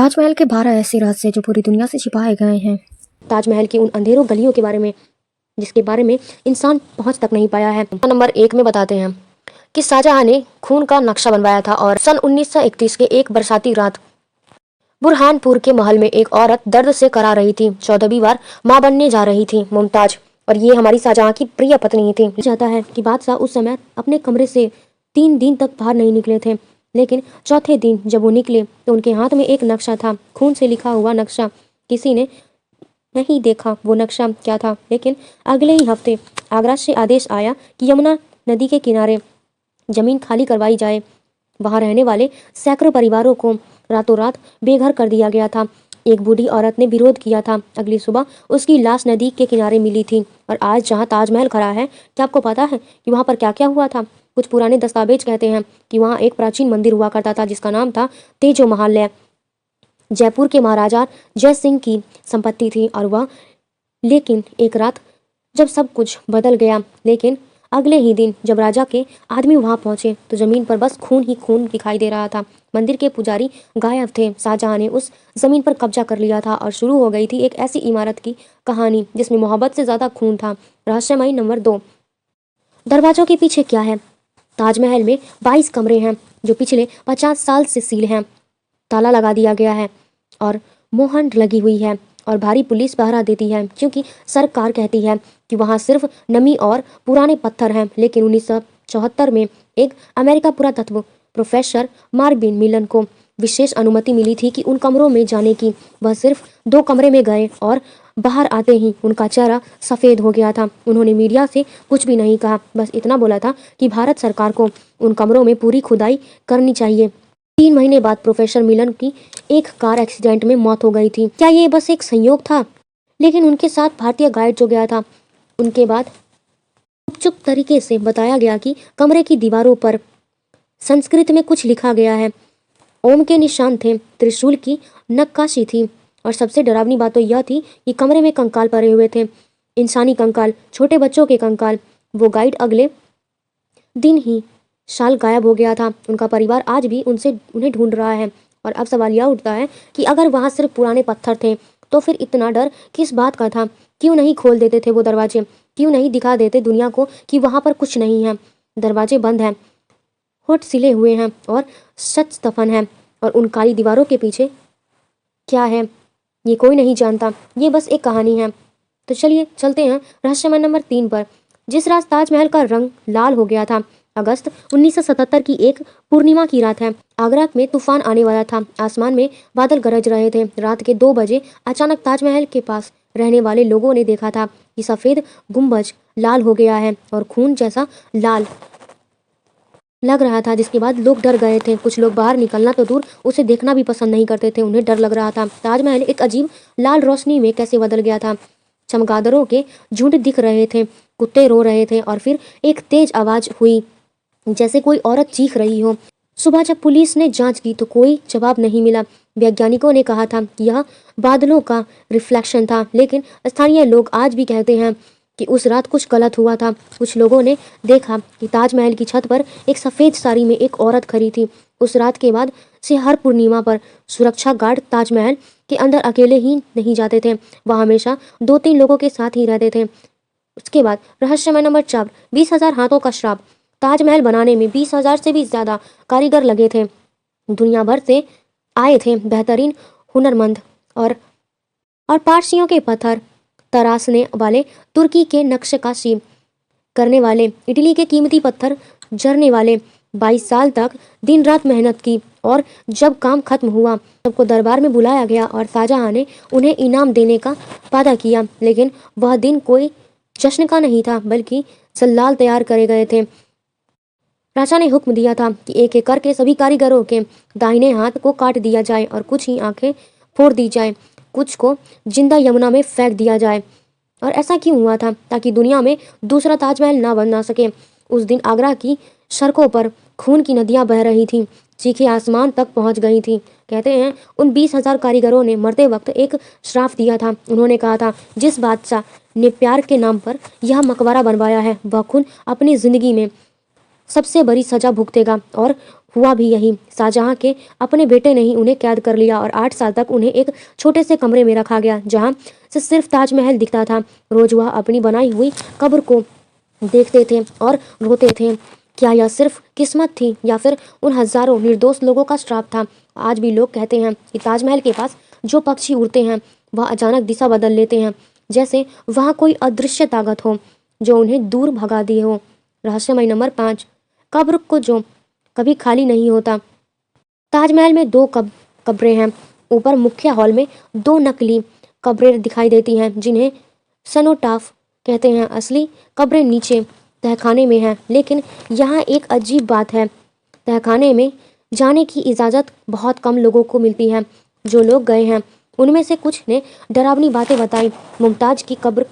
ताजमहल के 12 ऐसे रहस्य जो पूरी दुनिया से छिपाए गए हैं। ताजमहल की उन अंधेरों गलियों के बारे में जिसके बारे में इंसान पहुंच तक नहीं पाया है। नंबर 1 में बताते हैं कि शाहजहां ने खून का नक्शा बनवाया था और सन 1931 के एक बरसाती रात बुरहानपुर के महल में एक औरत दर्द से करा रही थी। 14वीं बार मां बनने जा रही थी मुमताज, और ये हमारी शाहजहां की प्रिय पत्नी थी। जाता है कि बादशाह उस समय अपने कमरे से 3 दिन तक बाहर नहीं निकले थे, लेकिन चौथे दिन जब वो निकले तो उनके हाथ में एक नक्शा था, खून से लिखा हुआ नक्शा। किसी ने नहीं देखा वो नक्शा क्या था, लेकिन अगले ही हफ्ते आगरा से आदेश आया कि यमुना नदी के किनारे जमीन खाली करवाई जाए। वहां रहने वाले सैकड़ों परिवारों को रातों रात बेघर कर दिया गया था। एक बूढ़ी औरत ने विरोध किया था। अगली सुबह उसकी लाश नदी के किनारे मिली थी। और आज जहां ताजमहल खड़ा है, क्या आपको पता है कि वहां पर क्या क्या हुआ था? कुछ पुराने दस्तावेज कहते हैं कि वहां एक प्राचीन मंदिर हुआ करता था जिसका नाम था तेजो महालय। जयपुर के महाराजा जय सिंह की संपत्ति थी और वह, लेकिन एक रात जब सब कुछ बदल गया। लेकिन अगले ही दिन जब राजा के आदमी वहां पहुंचे तो जमीन पर बस खून ही खून दिखाई दे रहा था। मंदिर के पुजारी गायब थे। शाहजहां ने उस जमीन पर कब्जा कर लिया था और शुरू हो गई थी एक ऐसी इमारत की कहानी जिसमें मोहब्बत से ज्यादा खून था। रहस्यमयी नंबर 2, दरवाजों के पीछे क्या है? ताजमहल में 22 कमरे हैं जो पिछले 50 साल से सील हैं। ताला लगा दिया गया है और मोहर लगी हुई है और भारी पुलिस पहरा देती है, क्योंकि सरकार कहती है कि वहां सिर्फ नमी और पुराने पत्थर हैं। लेकिन 1974 में एक अमेरिका पुरातत्व प्रोफेसर मार्विन मिलन को विशेष अनुमति मिली थी कि उन कमरों में जाने की। वह सिर्फ 2 कमरे में गए और बाहर आते ही उनका चेहरा सफ़ेद हो गया था। उन्होंने मीडिया से कुछ भी नहीं कहा, बस इतना बोला था कि भारत सरकार को उन कमरों में पूरी खुदाई करनी चाहिए। 3 महीने बाद प्रोफेसर मिलन की एक कार एक्सीडेंट में मौत हो गई थी। क्या ये बस एक संयोग था? लेकिन उनके साथ भारतीय गाइड जो गया था, उनके बाद चुप तरीके से बताया गया कि कमरे की दीवारों पर संस्कृत में कुछ लिखा गया है। ओम के निशान थे, त्रिशूल की नक्काशी थी, और सबसे डरावनी बात तो यह थी कि कमरे में कंकाल पड़े हुए थे, इंसानी कंकाल, छोटे बच्चों के कंकाल। वो गाइड अगले दिन ही साल गायब हो गया था। उनका परिवार आज भी उन्हें ढूंढ रहा है। और अब सवाल यह उठता है कि अगर वहां सिर्फ पुराने पत्थर थे तो फिर इतना डर किस बात का था? क्यों नहीं खोल देते थे वो दरवाजे? क्यों नहीं दिखा देते दुनिया को कि वहां पर कुछ नहीं है? दरवाजे बंद हैं, होठ सिले हुए हैं और सच दफन है। और उन काली दीवारों के पीछे क्या है, ये कोई नहीं जानता। ये बस एक कहानी है। तो चलिए चलते हैं रहस्यमय नंबर 3 पर। जिस रात ताजमहल का रंग लाल हो गया था, अगस्त 1977 की एक पूर्णिमा की रात है। आगरा में तूफान आने वाला था। आसमान में बादल गरज रहे थे। रात के 2 बजे अचानक ताजमहल के पास रहने वाले लोगों ने देखा था कि सफ़ेद गुंबज लाल हो गया है और खून जैसा लाल लग रहा था, जिसके बाद लोग डर गए थे। कुछ लोग बाहर निकलना तो दूर, उसे देखना भी पसंद नहीं करते थे। उन्हें डर लग रहा था। ताजमहल एक अजीब लाल रोशनी में कैसे बदल गया था। चमगादड़ों के झुंड दिख रहे थे, कुत्ते रो रहे थे और फिर एक तेज आवाज हुई जैसे कोई औरत चीख रही हो। सुबह जब पुलिस ने जांच की तो कोई जवाब नहीं मिला। वैज्ञानिकों ने कहा था कि यह बादलों का रिफ्लेक्शन था, लेकिन स्थानीय लोग आज भी कहते हैं कि उस रात कुछ गलत हुआ था। कुछ लोगों ने देखा कि ताजमहल की छत पर एक सफ़ेद साड़ी में एक औरत खड़ी थी। उस रात के बाद से हर पूर्णिमा पर सुरक्षा गार्ड ताजमहल के अंदर अकेले ही नहीं जाते थे, वह हमेशा 2-3 लोगों के साथ ही रहते थे। उसके बाद रहस्यमय नंबर 4, 20,000 हाथों का श्राप। ताजमहल बनाने में 20,000 से भी ज़्यादा कारीगर लगे थे। दुनिया भर से आए थे बेहतरीन हुनरमंद और पारसियों के पत्थर तराशने वाले, तुर्की के नक्शकाशी करने वाले, इटली के कीमती पत्थर जरने वाले। 22 साल तक दिन रात मेहनत की और जब काम खत्म हुआ सबको दरबार में बुलाया गया और शाहजहां ने उन्हें इनाम देने का वादा किया। लेकिन वह दिन कोई जश्न का नहीं था, बल्कि सल्लाल तैयार करे गए थे। राजा ने हुक्म दिया था कि एक एक करके सभी कारीगरों के दाहिने हाथ को काट दिया जाए और कुछ ही आंखें फोड़ दी जाए, कुछ को जिंदा यमुना में फेंक दिया जाए। और ऐसा क्यों हुआ था? ताकि दुनिया में दूसरा ताजमहल ना बन सके। उस दिन आगरा की सड़कों पर खून की नदियां बह रही थीं, चीखें आसमान तक पहुंच गई थीं। कहते हैं उन 20,000 कारीगरों ने मरते वक्त एक श्राप दिया था। उन्होंने कहा था, जिस बादशाह ने प्यार के नाम पर यह मकबरा बनवाया है वह खुद अपनी जिंदगी में सबसे बड़ी सजा भुगतेगा। और हुआ भी यही। शाहजहां के अपने बेटे ने ही उन्हें कैद कर लिया और 8 साल तक उन्हें एक छोटे से कमरे में रखा गया, जहां से सिर्फ ताजमहल दिखता था। रोज वह अपनी बनाई हुई कब्र को देखते थे और रोते थे। क्या यह सिर्फ किस्मत थी या फिर उन हजारों निर्दोष लोगों का श्राप था? आज भी लोग कहते हैं कि ताजमहल के पास जो पक्षी उड़ते हैं वह अचानक दिशा बदल लेते हैं, जैसे वहाँ कोई अदृश्य ताकत हो जो उन्हें दूर भगा दिए हो। रहस्यमय नंबर 5, कब्र को जो कभी खाली नहीं होता। ताजमहल में 2 कब्रें हैं। ऊपर मुख्य हॉल में 2 नकली कब्रें दिखाई देती हैं, जिन्हें सनोटाफ कहते हैं। असली कब्रें नीचे तहखाने में हैं। लेकिन यहाँ एक अजीब बात है, तहखाने में जाने की इजाज़त बहुत कम लोगों को मिलती है। जो लोग गए हैं उनमें से कुछ ने डरावनी बातें बताई। मुमताज की कब्र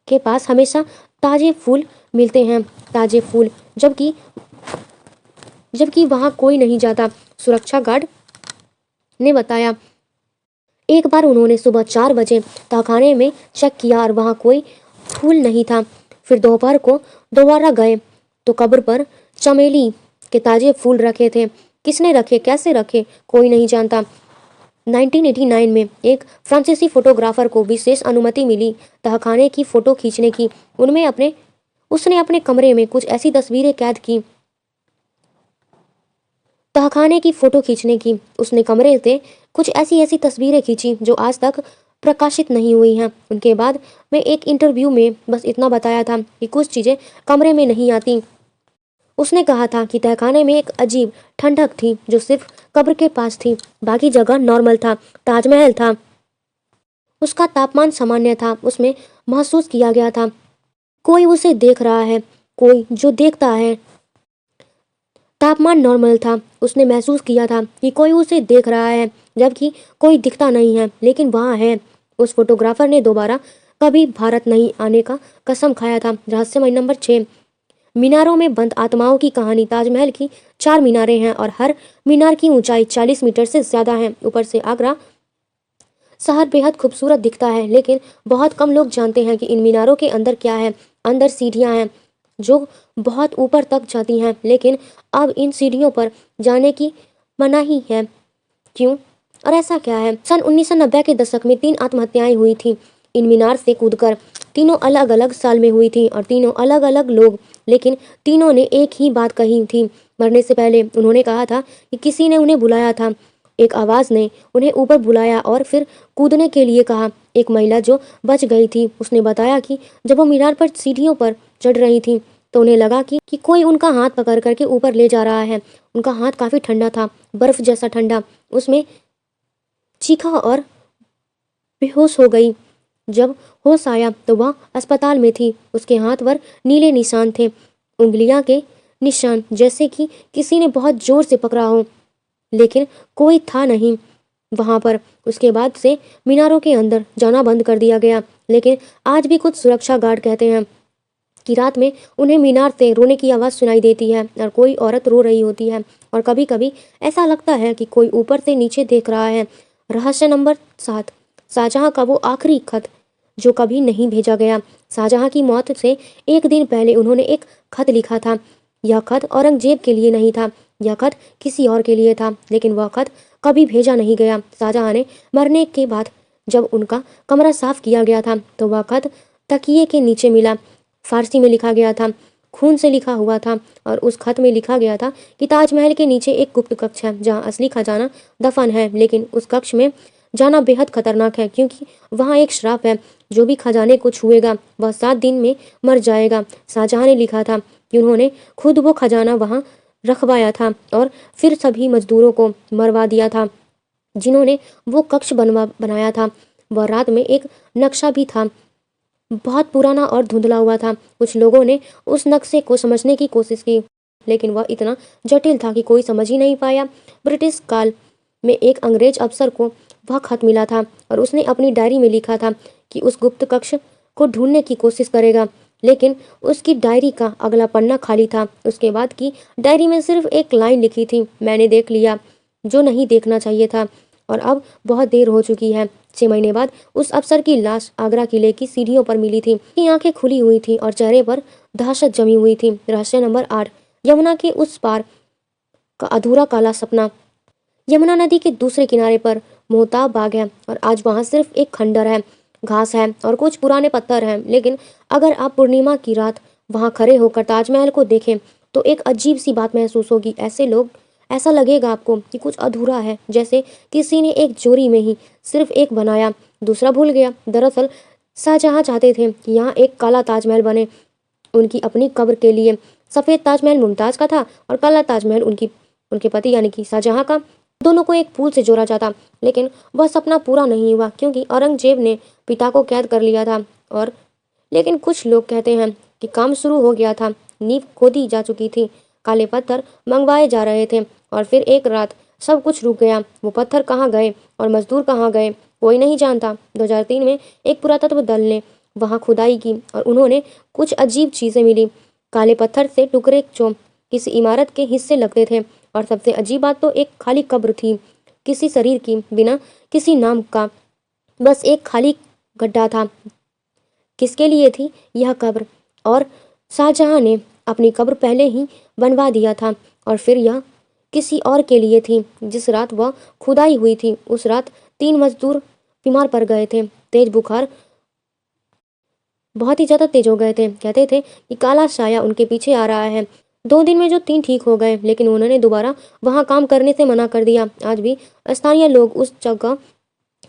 के पास हमेशा ताज़े फूल मिलते हैं, ताज़े फूल, जबकि वहाँ कोई नहीं जाता। सुरक्षा गार्ड ने बताया। एक बार उन्होंने सुबह 4 बजे तहखाने में चेक किया और वहाँ कोई फूल नहीं था। फिर दोपहर को दोबारा गए तो कब्र पर चमेली के ताज़े फूल रखे थे। किसने रखे, कैसे रखे, कोई नहीं जानता। 1989 में एक फ्रांसीसी फोटोग्राफर को विशेष अनुमति मिली तहखाने की फ़ोटो खींचने की। उसने अपने कमरे में कुछ ऐसी तस्वीरें कैद की। तहखाने की फ़ोटो खींचने की उसने कमरे से कुछ ऐसी तस्वीरें खींची जो आज तक प्रकाशित नहीं हुई हैं। उनके बाद मैं एक इंटरव्यू में बस इतना बताया था कि कुछ चीज़ें कमरे में नहीं आती। उसने कहा था कि तहखाने में एक अजीब ठंडक थी जो सिर्फ कब्र के पास थी, बाकी जगह नॉर्मल था। ताजमहल था, उसका तापमान सामान्य था। उसमें महसूस किया गया था कोई उसे देख रहा है, कोई जो देखता है। तापमान नॉर्मल था। उसने महसूस किया था कि कोई उसे देख रहा है, जबकि कोई दिखता नहीं है, लेकिन वहाँ है। उस फोटोग्राफर ने दोबारा कभी भारत नहीं आने का कसम खाया था। रहस्यमय नंबर 6, मीनारों में बंद आत्माओं की कहानी। ताजमहल की 4 मीनारें हैं और हर मीनार की ऊंचाई 40 मीटर से ज़्यादा है। ऊपर से आगरा शहर बेहद खूबसूरत दिखता है, लेकिन बहुत कम लोग जानते हैं कि इन मीनारों के अंदर क्या है। अंदर सीढ़ियाँ हैं जो बहुत ऊपर तक जाती हैं, लेकिन अब इन सीढ़ियों पर जाने की मनाही है। क्यों और ऐसा क्या है? सन 1990 के दशक में 3 आत्महत्याएं हुई थी इन मीनार से कूदकर। तीनों अलग अलग साल में हुई थी और तीनों अलग अलग लोग, लेकिन तीनों ने एक ही बात कही थी। मरने से पहले उन्होंने कहा था कि किसी ने उन्हें बुलाया था। एक आवाज़ ने उन्हें ऊपर बुलाया और फिर कूदने के लिए कहा। एक महिला जो बच गई थी, उसने बताया कि जब वो मीनार पर सीढ़ियों पर चढ़ रही थी तो उन्हें लगा कि कोई उनका हाथ पकड़ करके ऊपर ले जा रहा है। उनका हाथ काफ़ी ठंडा था, बर्फ जैसा ठंडा। उसमें चीखा और बेहोश हो गई। जब होश आया तो वह अस्पताल में थी। उसके हाथ पर नीले निशान थे, उंगलियां के निशान, जैसे कि किसी ने बहुत जोर से पकड़ा हो, लेकिन कोई था नहीं वहाँ पर। उसके बाद से मीनारों के अंदर जाना बंद कर दिया गया, लेकिन आज भी कुछ सुरक्षा गार्ड कहते हैं कि रात में उन्हें मीनार से रोने की आवाज़ सुनाई देती है और कोई औरत रो रही होती है, और कभी कभी ऐसा लगता है कि कोई ऊपर से नीचे देख रहा है। रहस्य नंबर 7, शाहजहां का वो आखिरी खत जो कभी नहीं भेजा गया। शाहजहां की मौत से एक दिन पहले उन्होंने एक खत लिखा था। यह खत औरंगजेब के लिए नहीं था, यह खत किसी और के लिए था, लेकिन वह खत कभी भेजा नहीं गया। शाहजहां ने मरने के बाद जब उनका कमरा साफ किया गया था तो वह खत तकिए के नीचे मिला। फारसी में लिखा गया था, खून से लिखा हुआ था, और उस खत में लिखा गया था कि ताजमहल के नीचे एक गुप्त कक्ष है जहाँ असली खजाना दफन है, लेकिन उस कक्ष में जाना बेहद खतरनाक है क्योंकि वहाँ एक श्राप है। जो भी खजाने को छुएगा वह 7 दिन में मर जाएगा। शाहजहां ने लिखा था कि उन्होंने खुद वो खजाना वहाँ रखवाया था और फिर सभी मजदूरों को मरवा दिया था जिन्होंने वो कक्ष बनाया था। वह रात में एक नक्शा भी था, बहुत पुराना और धुंधला हुआ था। कुछ लोगों ने उस नक्शे को समझने की कोशिश की, लेकिन वह इतना जटिल था कि कोई समझ ही नहीं पाया। ब्रिटिश काल में एक अंग्रेज अफसर को वह खत मिला था और उसने अपनी डायरी में लिखा था कि उस गुप्त कक्ष को ढूंढने की कोशिश करेगा, लेकिन उसकी डायरी का अगला पन्ना खाली था। उसके बाद की डायरी में सिर्फ एक लाइन लिखी थी, मैंने देख लिया जो नहीं देखना चाहिए था, और अब बहुत देर हो चुकी है। 6 महीने बाद उस अफसर की लाश आगरा किले की सीढ़ियों पर मिली थी। उसकी आंखें खुली हुई थी और चेहरे पर दहशत जमी हुई थी। रहस्य नंबर 8, यमुना के उस पार का अधूरा काला सपना। यमुना नदी के दूसरे किनारे पर मोहताब बाग है और आज वहाँ सिर्फ एक खंडर है, घास है और कुछ पुराने पत्थर हैं। लेकिन अगर आप पूर्णिमा की रात वहाँ खड़े होकर ताजमहल को देखें तो एक अजीब सी बात महसूस होगी। ऐसा लगेगा आपको कि कुछ अधूरा है, जैसे किसी ने एक चोरी में ही सिर्फ एक बनाया, दूसरा भूल गया। दरअसल शाहजहां चाहते थे कि यहाँ एक काला ताजमहल बने उनकी अपनी कब्र के लिए। सफ़ेद ताजमहल मुमताज़ का था और काला ताजमहल उनके पति यानी कि शाहजहां का। दोनों को एक पुल से जोड़ा जाता, लेकिन वह सपना पूरा नहीं हुआ क्योंकि औरंगजेब ने पिता को कैद कर लिया था। और लेकिन कुछ लोग कहते हैं कि काम शुरू हो गया था, नींव खोदी जा चुकी थी, काले पत्थर मंगवाए जा रहे थे और फिर एक रात सब कुछ रुक गया। वो पत्थर कहाँ गए और मजदूर कहाँ गए, कोई नहीं जानता। 2003 में एक पुरातत्व दल ने वहाँ खुदाई की और उन्होंने कुछ अजीब चीज़ें मिली। काले पत्थर से टुकड़े जो किसी इमारत के हिस्से लगते थे और सबसे अजीब बात तो एक खाली कब्र थी, किसी शरीर की, बिना किसी नाम का, बस एक खाली गड्ढा था। किसके लिए थी यह कब्र? और शाहजहां ने अपनी कब्र पहले ही बनवा दिया था और फिर यह किसी और के लिए थी। जिस रात वह खुदाई हुई थी उस रात 3 मजदूर बीमार पड़ गए थे, तेज बुखार, बहुत ही ज़्यादा तेज हो गए थे। कहते थे कि काला साया उनके पीछे आ रहा है। 2 दिन में जो 3 ठीक हो गए, लेकिन उन्होंने दोबारा वहाँ काम करने से मना कर दिया। आज भी स्थानीय लोग उस जगह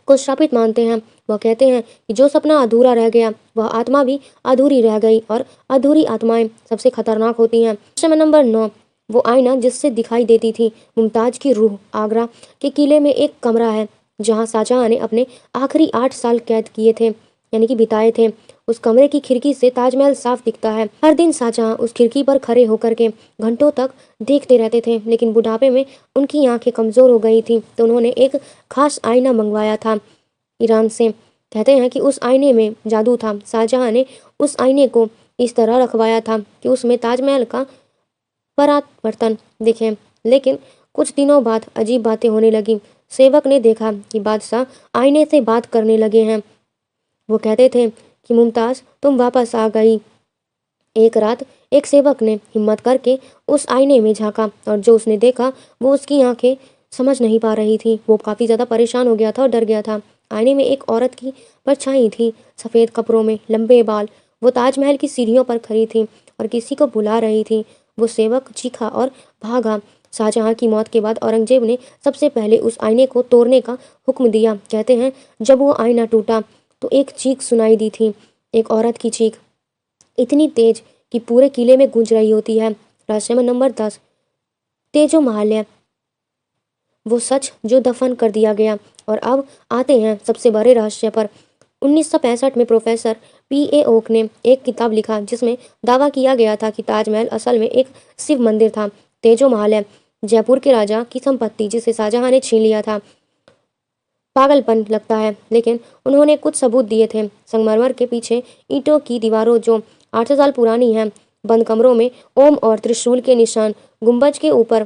को श्रापित मानते हैं। वह कहते हैं कि जो सपना अधूरा रह गया वह आत्मा भी अधूरी रह गई और अधूरी आत्माएं सबसे खतरनाक होती हैं। समय नंबर 9, वो आईना जिससे दिखाई देती थी मुमताज की रूह। आगरा के किले में एक कमरा है जहाँ शाहजहां ने अपने आखिरी 8 साल कैद किए थे, यानी कि बिताए थे। उस कमरे की खिड़की से ताजमहल साफ दिखता है। हर दिन शाहजहां उस खिड़की पर खड़े होकर के घंटों तक देखते रहते थे, लेकिन बुढ़ापे में उनकी आंखें कमजोर हो गई थी तो उन्होंने एक खास आईना मंगवाया था ईरान से। कहते हैं कि उस आईने में जादू था। शाहजहां ने उस आईने को इस तरह रखवाया था कि उसमें ताजमहल का परावर्तन दिखे। लेकिन कुछ दिनों बाद अजीब बातें होने लगी। सेवक ने देखा कि बादशाह आईने से बात करने लगे हैं। वो कहते थे कि मुमताज़ तुम वापस आ गई। एक रात एक सेवक ने हिम्मत करके उस आईने में झांका और जो उसने देखा वो उसकी आंखें समझ नहीं पा रही थी। वो काफ़ी ज़्यादा परेशान हो गया था और डर गया था। आईने में एक औरत की परछाई थी, सफ़ेद कपड़ों में, लंबे बाल। वो ताजमहल की सीढ़ियों पर खड़ी थी और किसी को बुला रही थी। वो सेवक चीखा और भागा। शाहजहां की मौत के बाद औरंगजेब ने सबसे पहले उस आईने को तोड़ने का हुक्म दिया। कहते हैं जब वो आईना टूटा तो एक चीख सुनाई दी थी, एक औरत की चीख, इतनी तेज कि पूरे किले में गूंज रही होती है। रहस्य नंबर 10, तेजो महालय, वो सच जो दफन कर दिया गया। और अब आते हैं सबसे बड़े रहस्य पर। 1965 में प्रोफेसर P.A. ओक ने एक किताब लिखा जिसमें दावा किया गया था कि ताजमहल असल में एक शिव मंदिर था। तेजो महालय जयपुर के राजा की संपत्ति जिसे शाहजहां ने छीन लिया था। पागलपन लगता है, लेकिन उन्होंने कुछ सबूत दिए थे। संगमरमर के पीछे ईंटों की दीवारों जो 800 साल पुरानी हैं, बंद कमरों में ओम और त्रिशूल के निशान, गुंबज के ऊपर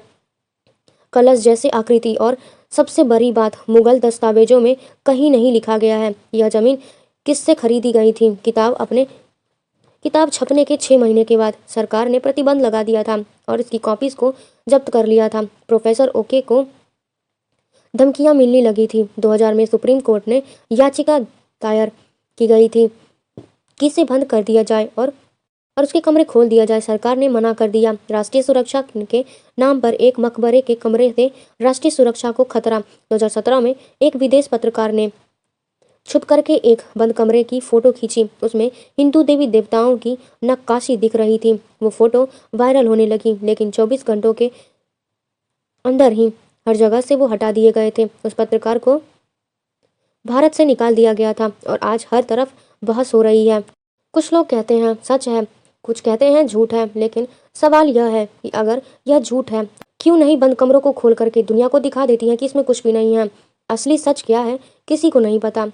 कलश जैसे आकृति और सबसे बड़ी बात, मुगल दस्तावेजों में कहीं नहीं लिखा गया है यह जमीन किससे खरीदी गई थी। किताब छपने के 6 महीने के बाद सरकार ने प्रतिबंध लगा दिया था और इसकी कॉपीज को जब्त कर लिया था। प्रोफेसर ओके को धमकियां मिलने लगी थी। 2000 में सुप्रीम कोर्ट ने याचिका दायर की गई थी कि इसे बंद कर दिया जाए और उसके कमरे खोल दिया जाए। सरकार ने मना कर दिया। राष्ट्रीय सुरक्षा के नाम पर एक मकबरे के कमरे से राष्ट्रीय सुरक्षा को खतरा। 2017 में एक विदेश पत्रकार ने छुप करके एक बंद कमरे की फ़ोटो खींची। उसमें हिंदू देवी देवताओं की नक्काशी दिख रही थी। वो फ़ोटो वायरल होने लगी, लेकिन 24 घंटों के अंदर ही हर जगह से वो हटा दिए गए थे। उस पत्रकार को भारत से निकाल दिया गया था और आज हर तरफ बहस हो रही है। कुछ लोग कहते हैं सच है, कुछ कहते हैं झूठ है, लेकिन सवाल यह है कि अगर यह झूठ है, क्यों नहीं बंद कमरों को खोल करके दुनिया को दिखा देती है कि इसमें कुछ भी नहीं है। असली सच क्या है किसी को नहीं पता।